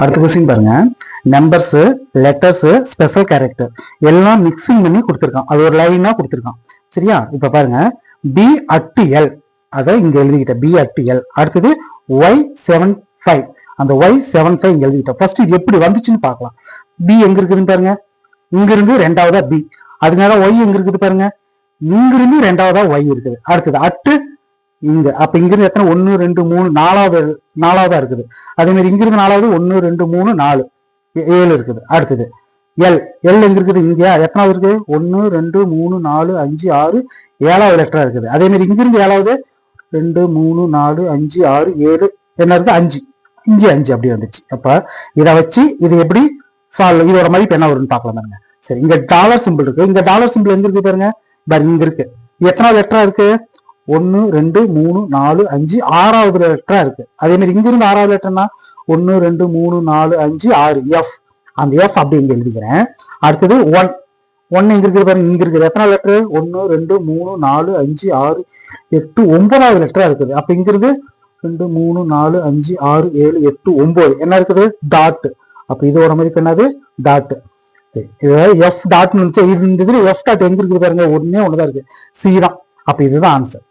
அடுத்த கொஸ்டின் பாருங்க. Numbers, letters, special character எல்லாம் மிக்சிங் பண்ணி கொடுத்துருக்கான். அது ஒரு லைனா கொடுத்துருக்கான். சரியா? இப்ப பாருங்க, பி அட் எல், அதை இங்க எழுதிக்கிட்டேன். Be at L. அடுத்தது Y75, அந்த Y75 இங்க எழுதிக்கிட்டேன். ஃபர்ஸ்ட் இது எப்படி வந்துச்சுன்னு பார்க்கலாம். பி எங்க இருக்குதுன்னு பாருங்க, இங்க இருந்து ரெண்டாவதா பி, அதனால ஒய் எங்க இருக்குது பாருங்க, இங்கிருந்து ரெண்டாவதா ஒய் இருக்குது. அடுத்தது அட்டு இங்க, அப்ப இங்கிருந்து எத்தனை, 1 2 3 நாலாவதா இருக்குது. அதே மாதிரி இங்கிருந்து நாலாவது 1 2 3 4 7 இருக்குது. அடுத்தது எல், எல் எங்க இருக்குது, இங்க எத்தனாவது இருக்கு, 1 2 3 4 5 6 7வது லெட்டரா இருக்குது. அதே மாதிரி இங்கிருந்து 7வது 2 3 4 5 6 7 என்ன இருக்கு, 5, இங்கே 5 அப்படி வந்துச்சு. அப்ப இதை வச்சு இது எப்படி சால்வ், இதோட மதிப்பு என்ன வரும்னு பார்க்கலாம் பாருங்க. சரி, இங்க டாலர் சிம்பிள் இருக்கு. இங்க டாலர் சிம்பிள் எங்க இருக்கு பாருங்க, இங்க இருக்கு. எத்தனாவது லெட்டரா இருக்கு, 1 2 3 4 5 6வது லெட்டரா இருக்கு. அதே மாதிரி இங்க இருந்து 6வது லெட்டர்னா 1 2 3 4 5 6 எஃப், அந்த எஃப் அப்படி இங்க எழுதிக்கிறேன். அடுத்தது 1, 1 எங்க இருக்குது பாருங்க, இங்க இருக்குது. எத்தனை லெட்டர், 1 2 3 4 5 6 8 9வது லெட்டரா இருக்குது. அப்ப இங்க இருந்து 2 3 4 5 6 7 8 9 என்ன இருக்குது, டாட். அப்ப இதோட மதிப்பு என்னது, டாட். எஃப் டாட் இருந்துச்சு. இது எஃப் டாட் எங்க இருக்குது பாருங்க, ஒன்னே ஒண்ணுதான் இருக்கு, சி தான். அப்ப இதுதான் ஆன்சர்.